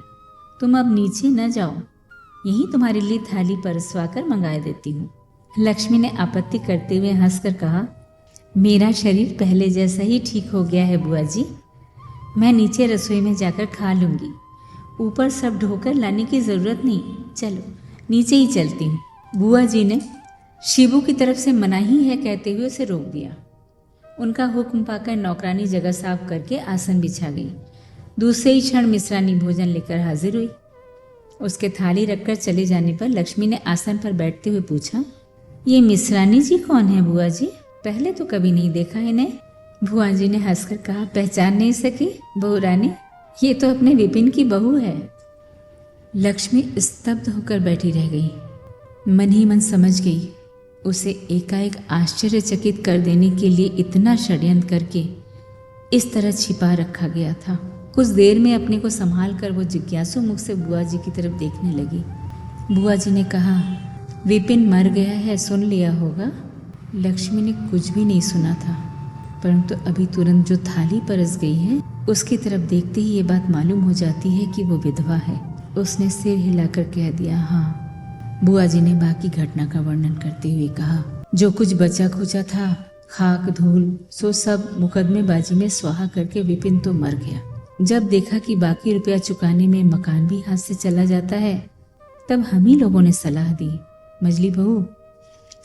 तुम अब नीचे न जाओ, यही तुम्हारे लिए थाली परसवा कर मंगाए देती हूँ। लक्ष्मी ने आपत्ति करते हुए हंसकर कहा, मेरा शरीर पहले जैसा ही ठीक हो गया है बुआ जी, मैं नीचे रसोई में जाकर खा लूँगी, ऊपर सब ढोकर लाने की ज़रूरत नहीं, चलो नीचे ही चलती हूँ। बुआ जी ने शिबू की तरफ से मना ही है कहते हुए उसे रोक दिया। उनका हुक्म पाकर नौकरानी जगह साफ करके आसन बिछा गई। दूसरे ही क्षण मिश्रानी भोजन लेकर हाजिर हुई। उसके थाली रखकर चले जाने पर लक्ष्मी ने आसन पर बैठते हुए पूछा, ये मिश्रानी जी कौन है बुआ जी? पहले तो कभी नहीं देखा इन्हें। बुआ जी ने हंसकर कहा, पहचान नहीं सकी बहू रानी? ये तो अपने विपिन की बहू है। लक्ष्मी स्तब्ध होकर बैठी रह गई। मन ही मन समझ गई उसे एकाएक आश्चर्यचकित कर देने के लिए इतना षड्यंत्र करके इस तरह छिपा रखा गया था। कुछ देर में अपने को संभाल कर वो जिज्ञासु मुख से बुआ जी की तरफ देखने लगी। बुआ जी ने कहा, विपिन मर गया है, सुन लिया होगा। लक्ष्मी ने कुछ भी नहीं सुना था, परंतु अभी तुरंत जो थाली परस गई है उसकी तरफ देखते ही ये बात मालूम हो जाती है कि वो विधवा है। उसने सिर हिलाकर कह दिया, हाँ। बुआ जी ने बाकी घटना का वर्णन करते हुए कहा, जो कुछ बचा खुचा था, खाक धूल, सो सब मुकदमेबाजी में स्वाहा करके विपिन तो मर गया। जब देखा कि बाकी रुपया चुकाने में मकान भी हाथ से चला जाता है, तब हम ही लोगों ने सलाह दी, मजली बहू,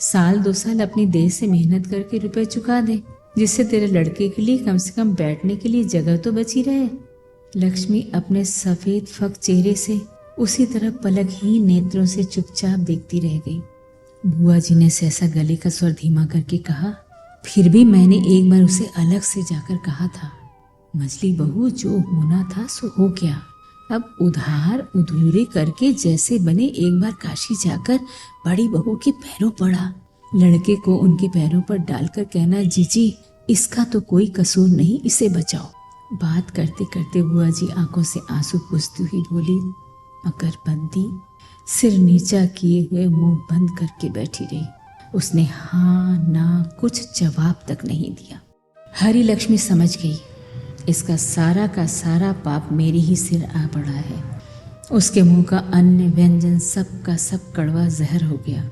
साल 2 साल अपनी देह से मेहनत करके रुपए चुका दे, जिससे तेरे लड़के के लिए कम से कम बैठने के लिए जगह तो बची रहे। लक्ष्मी अपने सफेद फक चेहरे से उसी तरफ पलक ही नेत्रों से चुपचाप देखती रह गई। बुआ जी ने सहसा गले का स्वर धीमा करके कहा, फिर भी मैंने एक बार उसे अलग से जाकर कहा था, मजली बहू, जो होना था सो हो गया। अब उधार उधूरे करके जैसे बने एक बार काशी जाकर बड़ी बहू के पैरों पड़ा। लड़के को उनके पैरों पर डालकर कहना, जीजी इसका तो कोई कसूर नहीं, इसे बचाओ। बात करते करते बुआ जी आंखों से आंसू पोंछती हुई बोली, मगर बंदी सिर नीचा किए हुए मुंह बंद करके बैठी रही। उसने हाँ ना कुछ जवाब तक नहीं दिया। हरी लक्ष्मी समझ गई, इसका सारा का सारा पाप मेरे ही सिर आ पड़ा है। उसके मुंह का अन्न व्यंजन सब का सब कड़वा जहर हो गया।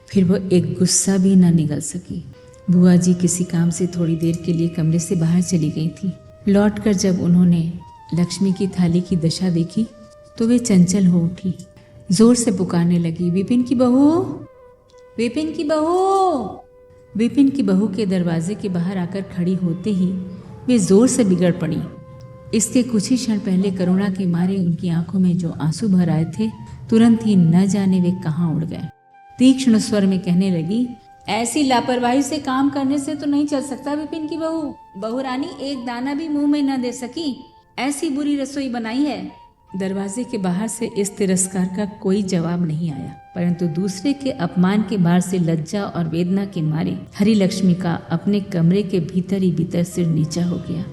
फिर वो एक गुस्सा भी न निगल सकी। बुआ जी किसी काम से थोड़ी देर के लिए कमरे से बाहर चली गई थी। लौटकर जब उन्होंने लक्ष्मी की थाली की दशा देखी तो वे चंचल हो उठी, जोर से पुकारने लगी, विपिन की बहू, विपिन की बहू। विपिन की बहू के दरवाजे के बाहर आकर खड़ी होते ही वे जोर से बिगड़ पड़ी। इसके कुछ ही क्षण पहले करुणा के मारे उनकी आंखों में जो आंसू भर आए थे, तुरंत ही न जाने वे कहाँ उड़ गए। तीक्ष्ण स्वर में कहने लगी, ऐसी लापरवाही से काम करने से तो नहीं चल सकता विपिन की बहू। बहू रानी एक दाना भी मुंह में न दे सकी, ऐसी बुरी रसोई बनाई है। दरवाजे के बाहर से इस तिरस्कार का कोई जवाब नहीं आया, परंतु दूसरे के अपमान के भार से लज्जा और वेदना के मारे हरी लक्ष्मी का अपने कमरे के भीतर ही भीतर सिर नीचा हो गया।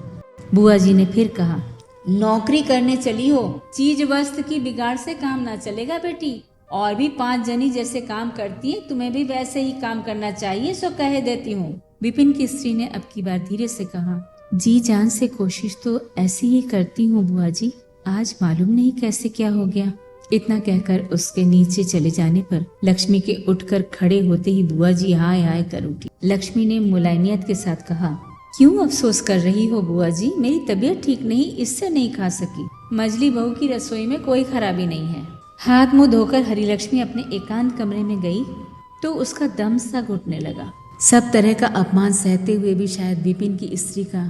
बुआ जी ने फिर कहा, नौकरी करने चली हो, चीज वस्त्र की बिगाड़ से काम ना चलेगा बेटी। और भी 5 जनी जैसे काम करती है, तुम्हें भी वैसे ही काम करना चाहिए, सो कह देती हूँ। विपिन की स्त्री ने अब की बार धीरे से कहा, जी जान से कोशिश तो ऐसी ही करती हूँ बुआ जी, आज मालूम नहीं कैसे क्या हो गया। इतना कहकर उसके नीचे चले जाने पर लक्ष्मी के उठकर खड़े होते ही बुआ जी हाय हाय कर उठी। लक्ष्मी ने मुलायमियत के साथ कहा, क्यों अफसोस कर रही हो बुआ जी? मेरी तबीयत ठीक नहीं, इससे नहीं खा सकी। मजली बहू की रसोई में कोई खराबी नहीं है। हाथ मुंह धोकर हरी लक्ष्मी अपने एकांत कमरे में गई तो उसका दम सा घुटने लगा। सब तरह का अपमान सहते हुए भी शायद विपिन की स्त्री का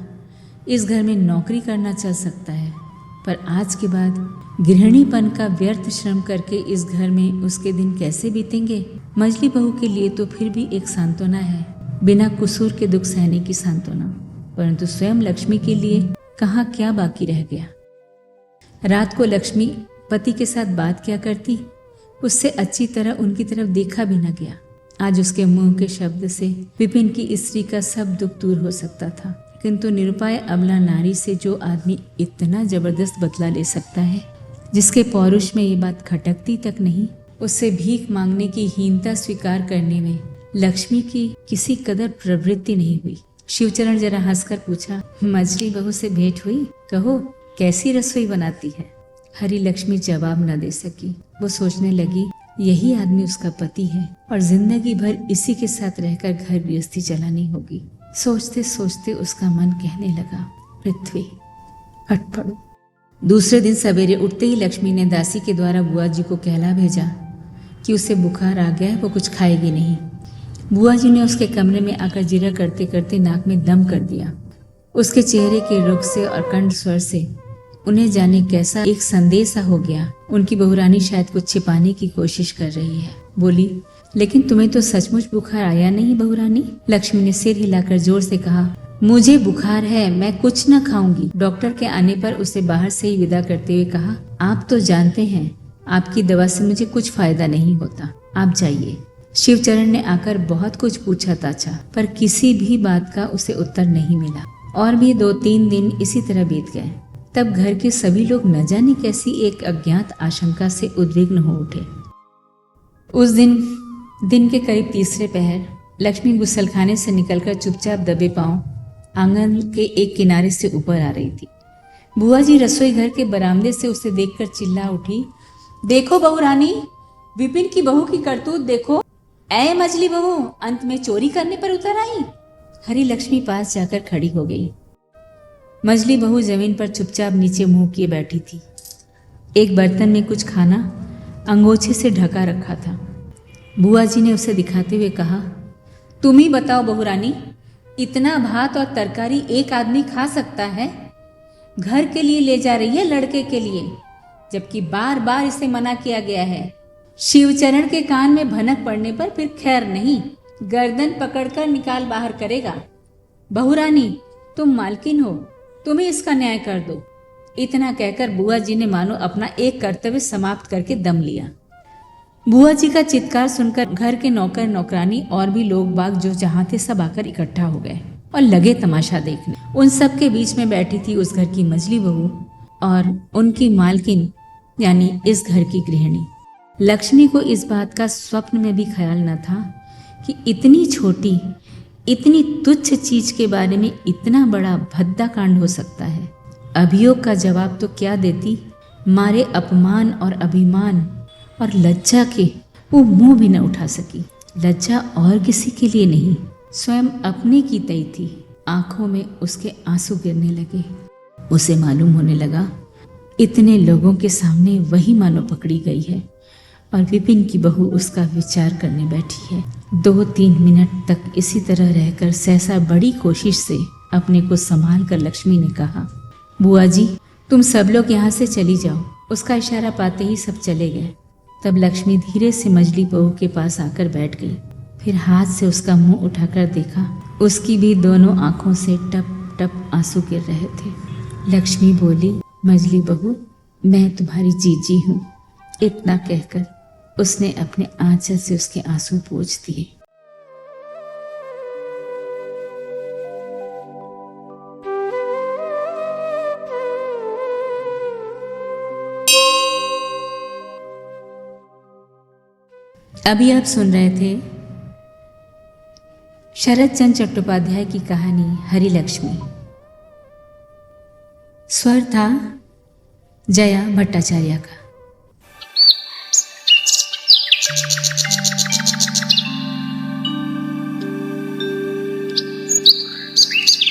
इस घर में नौकरी करना चल सकता है, पर आज के बाद गृहिणीपन का व्यर्थ श्रम करके इस घर में उसके दिन कैसे बीतेंगे? मजली बहू के लिए तो फिर भी एक सांत्वना है, बिना कसूर के दुख सहने की सांत्वना, परंतु स्वयं लक्ष्मी के लिए कहाँ क्या बाकी रह गया। रात को लक्ष्मी पति के साथ बात क्या करती, उससे अच्छी तरह उनकी तरफ देखा भी न गया। आज उसके मुंह के शब्द से विपिन की स्त्री का सब दुख दूर हो सकता था, किंतु निरुपाय अबला नारी से जो आदमी इतना जबरदस्त बदला ले सकता है, जिसके पौरुष में ये बात खटकती तक नहीं, उससे भीख मांगने की हीनता स्वीकार करने में लक्ष्मी की किसी कदर प्रवृत्ति नहीं हुई। शिवचरण जरा हंसकर पूछा, मजली बहू से भेंट हुई? कहो कैसी रसोई बनाती है? हरी लक्ष्मी जवाब न दे सकी। वो सोचने लगी, यही आदमी उसका पति है और जिंदगी भर इसी के साथ रहकर घर गृहस्थी चलानी होगी। सोचते सोचते उसका मन कहने लगा, पृथ्वी हट पड़ो। दूसरे दिन सवेरे उठते ही लक्ष्मी ने दासी के द्वारा बुआ जी को कहला भेजा कि उसे बुखार आ गया है, वो कुछ खाएगी नहीं। बुआ जी ने उसके कमरे में आकर जिरा करते करते नाक में दम कर दिया। उसके चेहरे के रुख से और कंठ स्वर से उन्हें जाने कैसा एक संदेश सा हो गया। उनकी बहुरानी शायद कुछ छिपाने की कोशिश कर रही है। बोली, लेकिन तुम्हें तो सचमुच बुखार आया नहीं बहुरानी? लक्ष्मी ने सिर हिलाकर जोर से कहा, मुझे बुखार है, मैं कुछ न खाऊंगी। डॉक्टर के आने पर उसे बाहर से ही विदा करते हुए कहा, आप तो जानते हैं आपकी दवा से मुझे कुछ फायदा नहीं होता, आप जाइए। शिवचरण ने आकर बहुत कुछ पूछा ताचा, पर किसी भी बात का उसे उत्तर नहीं मिला। और भी 2-3 दिन इसी तरह बीत गए। तब घर के सभी लोग न जाने कैसी एक अज्ञात आशंका से उद्विग्न हो उठे। उस दिन के करीब तीसरे पहर लक्ष्मी गुसलखाने से निकलकर चुपचाप दबे पांव आंगन के एक किनारे से ऊपर आ रही थी। बुआ जी रसोई घर के बरामदे से उसे देखकर चिल्ला उठी, देखो बहुरानी, विपिन की बहू की करतूत देखो। ऐ मजली बहू, अंत में चोरी करने पर उतर आई। हरी लक्ष्मी पास जाकर खड़ी हो गई। मजली बहू जमीन पर चुपचाप नीचे मुंह किए बैठी थी। एक बर्तन में कुछ खाना अंगोछे से ढका रखा था। बुआ जी ने उसे दिखाते हुए कहा, तुम ही बताओ बहुरानी, इतना भात और तरकारी एक आदमी खा सकता है? घर के लिए ले जा रही है, लड़के के लिए, जबकि बार बार इसे मना किया गया है। शिवचरण के कान में भनक पड़ने पर फिर खैर नहीं, गर्दन पकड़कर निकाल बाहर करेगा। बहुरानी, तुम मालकिन हो, तुम ही इसका न्याय कर दो। इतना कहकर बुआ जी ने मानो अपना एक कर्तव्य समाप्त करके दम लिया। बुआ जी का चित्कार सुनकर घर के नौकर नौकरानी और भी लोग बाग जो जहां थे सब आकर इकट्ठा हो गए और लगे तमाशा देखने। उन सब के बीच में बैठी थी उस घर की मजली बहू और उनकी मालकिन, यानी इस घर की गृहिणी। लक्ष्मी को इस बात का स्वप्न में भी ख्याल न था कि इतनी छोटी, इतनी तुच्छ चीज के बारे में इतना बड़ा भद्दा कांड हो सकता है। अभियोग का जवाब तो क्या देती, मारे अपमान और अभिमान और लज्जा के वो मुंह भी न उठा सकी। लज्जा और किसी के लिए नहीं, स्वयं अपने की तई थी। आंखों में उसके आंसू गिरने लगे। उसे मालूम होने लगा इतने लोगों के सामने वही मानो पकड़ी गई है और विपिन की बहू उसका विचार करने बैठी है। 2-3 मिनट तक इसी तरह रहकर सहसा बड़ी कोशिश से अपने को संभाल कर लक्ष्मी ने कहा, बुआ जी, तुम सब लोग यहाँ से चली जाओ। उसका इशारा पाते ही सब चले गए। तब लक्ष्मी धीरे से मजली बहू के पास आकर बैठ गई। फिर हाथ से उसका मुंह उठाकर देखा। उसकी भी दोनों आंखों से टप टप आंसू गिर रहे थे। लक्ष्मी बोली, मजली बहू, मैं तुम्हारी जीजी हूँ। इतना कहकर उसने अपने आंचल से उसके आंसू पोंछ दिए। अभी आप सुन रहे थे शरद चंद्र चट्टोपाध्याय की कहानी हरी लक्ष्मी। स्वर था जया भट्टाचार्य का।